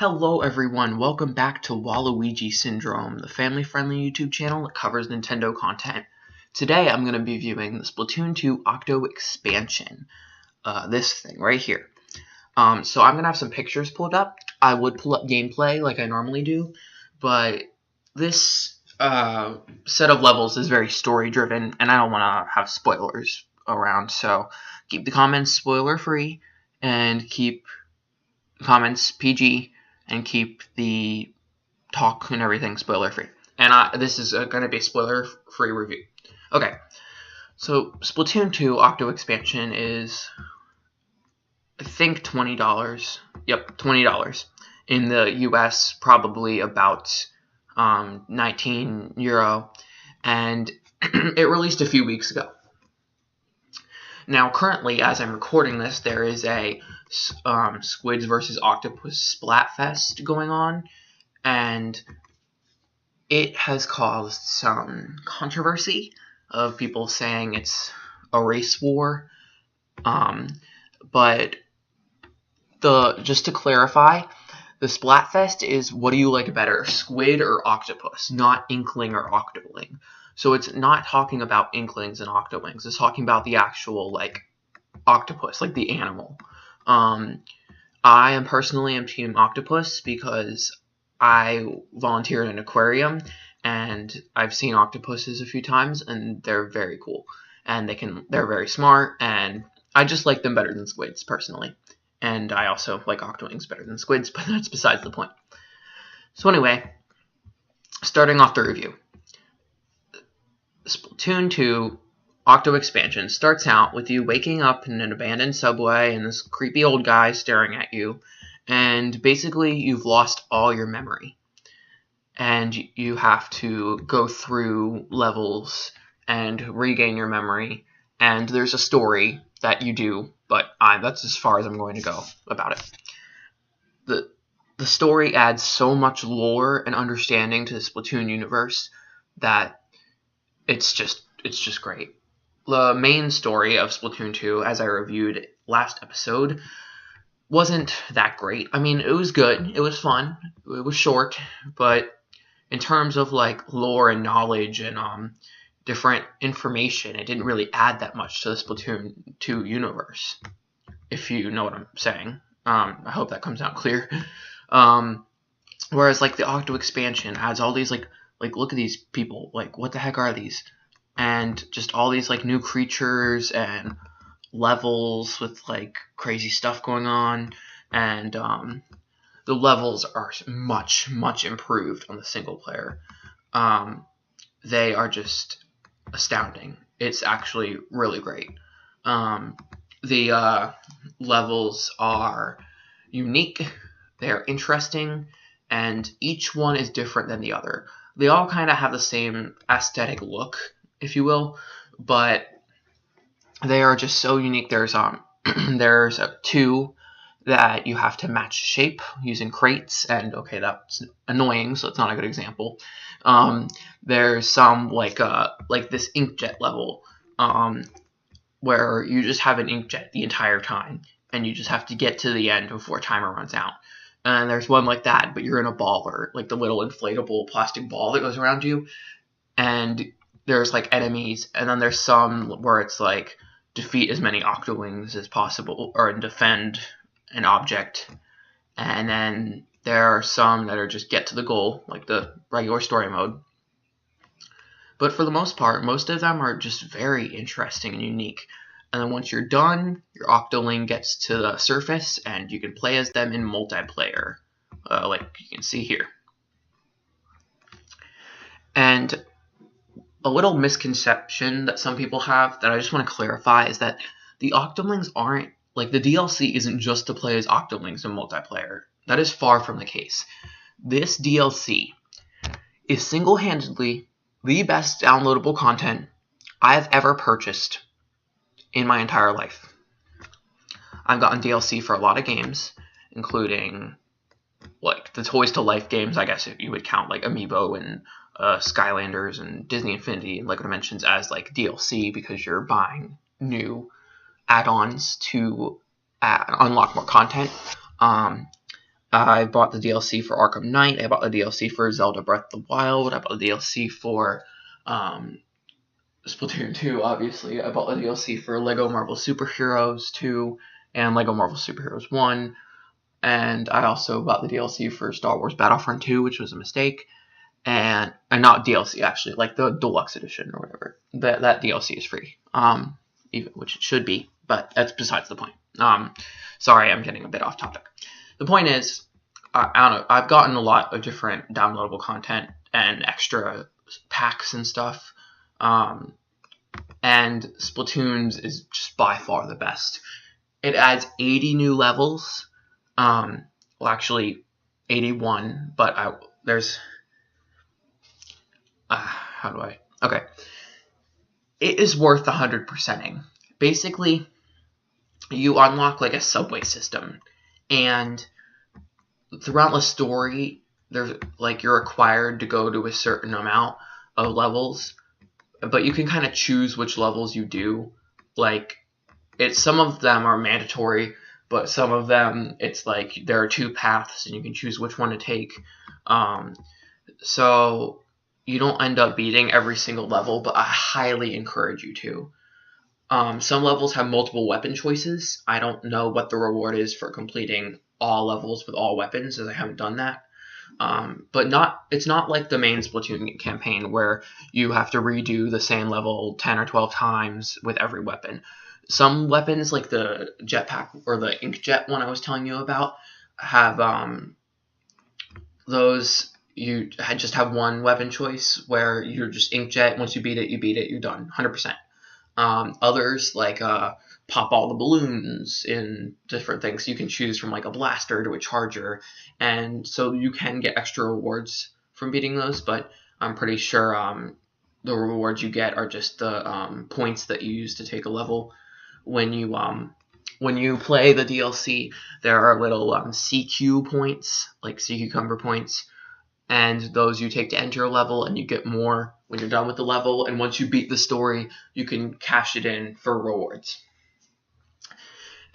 Hello everyone, welcome back to Waluigi Syndrome, the family-friendly YouTube channel that covers Nintendo content. Today I'm going to be viewing the Splatoon 2 Octo expansion, this thing right here. So I'm going to have some pictures pulled up. I would pull up gameplay like I normally do, but this set of levels is very story-driven, and I don't want to have spoilers around, so keep the comments spoiler-free, and keep comments PG, and keep the talk and everything spoiler-free. And this is going to be a spoiler-free review. Okay, so Splatoon 2 Octo expansion is, I think, $20. Yep, $20. In the US, probably about 19 euro, and it released a few weeks ago. Now, currently, as I'm recording this, there is a Squids vs. Octopus Splatfest going on, and it has caused some controversy of people saying it's a race war. But just to clarify, the Splatfest is, what do you like better, squid or octopus, not inkling or octoling. So it's not talking about inklings and octolings. It's talking about the actual, like, octopus, like the animal. I am personally team octopus because I volunteer in an aquarium, and I've seen octopuses a few times, and they're very cool. And they're very smart, and I just like them better than squids, personally. And I also like octolings better than squids, but that's besides the point. So anyway, starting off the review. Splatoon 2 Octo expansion starts out with you waking up in an abandoned subway and this creepy old guy staring at you, and basically you've lost all your memory. And you have to go through levels and regain your memory, and there's a story that you do, but that's as far as I'm going to go about it. The story adds so much lore and understanding to the Splatoon universe that it's just great. The main story of Splatoon 2, as I reviewed last episode, wasn't that great. I mean, it was good, it was fun, it was short, but in terms of like lore and knowledge and different information, it didn't really add that much to the Splatoon 2 universe, if you know what I'm saying. I hope that comes out clear. Whereas like the Octo expansion adds all these like look at these people, like what the heck are these? And just all these like new creatures and levels with like crazy stuff going on, and the levels are much improved on the single player. They are just astounding. It's actually really great. The levels are unique, they're interesting, and each one is different than the other. They all kind of have the same aesthetic look, if you will, but they are just so unique. There's two that you have to match shape using crates, and okay, that's annoying, so it's not a good example. There's some like this inkjet level, where you just have an inkjet the entire time, and you just have to get to the end before timer runs out. And there's one like that, but you're in a baller, like the little inflatable plastic ball that goes around you, and there's like enemies, and then there's some where it's like defeat as many octolings as possible, or defend an object, and then there are some that are just get to the goal, like the regular story mode. But for the most part, most of them are just very interesting and unique. And then once you're done, your octoling gets to the surface, and you can play as them in multiplayer, like you can see here. And a little misconception that some people have that I just want to clarify is that the octolings aren't, like, the DLC isn't just to play as octolings in multiplayer. That is far from the case. This DLC is single-handedly the best downloadable content I've ever purchased in my entire life. I've gotten DLC for a lot of games, including like the Toys to Life games, I guess, if you would count like Amiibo and Skylanders and Disney Infinity and Lego Dimensions as like DLC, because you're buying new add-ons to unlock more content. I bought the DLC for Arkham Knight. I bought the DLC for Zelda Breath of the Wild. I bought the DLC for Splatoon 2, obviously. I bought the DLC for Lego Marvel Superheroes 2 and Lego Marvel Superheroes 1. And I also bought the DLC for Star Wars Battlefront 2, which was a mistake. And not DLC, actually, like the Deluxe Edition or whatever. That DLC is free, even, which it should be, but that's besides the point. Sorry, I'm getting a bit off topic. The point is, I don't know, I've gotten a lot of different downloadable content and extra packs and stuff. And Splatoon's is just by far the best. It adds 80 new levels. Well, actually, 81, but there's... how do I... Okay. It is worth 100%ing. Basically, you unlock like a subway system, and throughout the story, there's like you're required to go to a certain amount of levels, but you can kind of choose which levels you do. Like, some of them are mandatory, but some of them it's like there are 2 paths and you can choose which one to take. So you don't end up beating every single level, but I highly encourage you to. Some levels have multiple weapon choices. I don't know what the reward is for completing all levels with all weapons, as I haven't done that. But it's not like the main Splatoon campaign where you have to redo the same level 10 or 12 times with every weapon. Some weapons, like the jetpack or the inkjet one I was telling you about, have those. You just have one weapon choice where you're just inkjet. Once you beat it, you're done, 100%. Others, like pop all the balloons in different things. You can choose from like a blaster to a charger, and so you can get extra rewards from beating those, but I'm pretty sure the rewards you get are just the points that you use to take a level. When you play the DLC, there are little CQ points, like sea cucumber points, and those you take to enter a level, and you get more when you're done with the level, and once you beat the story, you can cash it in for rewards.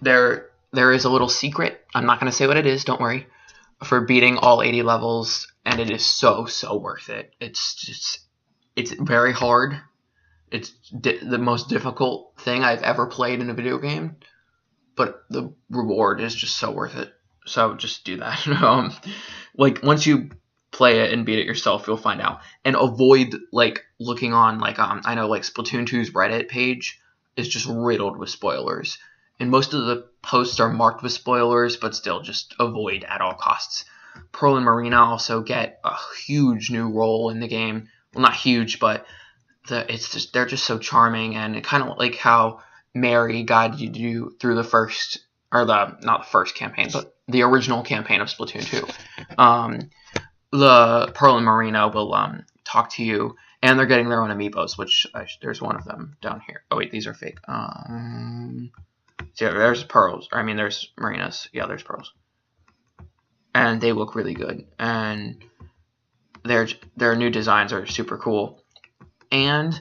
There is a little secret, I'm not going to say what it is, don't worry, for beating all 80 levels, and it is so worth it. It's very hard. It's the most difficult thing I've ever played in a video game, but the reward is just so worth it. So just do that. Like, once you play it and beat it yourself, you'll find out. And avoid like looking on like I know like Splatoon 2's Reddit page is just riddled with spoilers, and most of the posts are marked with spoilers, but still just avoid at all costs. Pearl and Marina also get a huge new role in the game. Well, not huge, but they're just so charming, and it kind of like how Mary guided you through the first, or not the first campaign, but the original campaign of Splatoon 2. The Pearl and Marina will talk to you, and they're getting their own amiibos, which there's one of them down here. Oh wait, these are fake. So yeah, there's Pearls. I mean, there's Marinas. Yeah, there's Pearls, and they look really good, and their new designs are super cool. And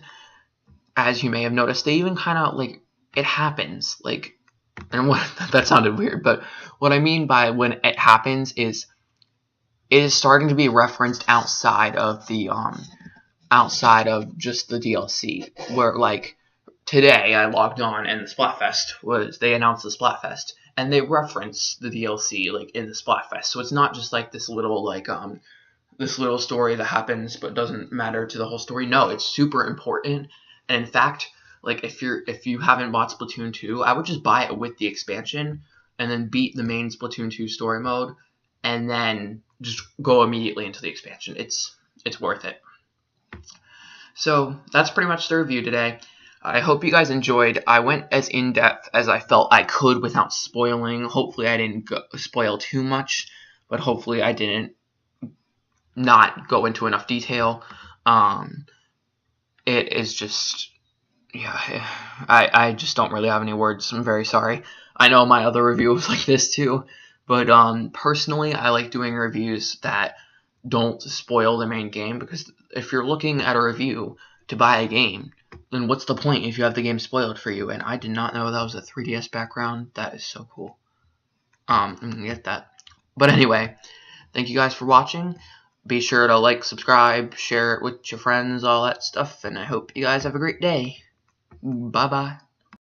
as you may have noticed, they even kind of like it happens like, and what that sounded weird, but what I mean by when it happens is it is starting to be referenced outside of just the DLC, where like today I logged on and the Splatfest they announced the Splatfest, and they reference the DLC like in the Splatfest. So it's not just like this little story that happens but doesn't matter to the whole story. No, it's super important. And in fact, like if you haven't bought Splatoon 2, I would just buy it with the expansion and then beat the main Splatoon 2 story mode, and then just go immediately into the expansion. It's worth it. So that's pretty much the review today. I hope you guys enjoyed. I went as in-depth as I felt I could without spoiling. Hopefully I didn't spoil too much, but hopefully I didn't not go into enough detail. It is just, yeah, I just don't really have any words. I'm very sorry. I know my other review was like this too, but personally I like doing reviews that don't spoil the main game, because if you're looking at a review to buy a game, then what's the point if you have the game spoiled for you? And I did not know that was a 3DS background. That is so cool. Get that. But anyway, thank you guys for watching. Be sure to like, subscribe, share it with your friends, all that stuff, and I hope you guys have a great day. Bye-bye.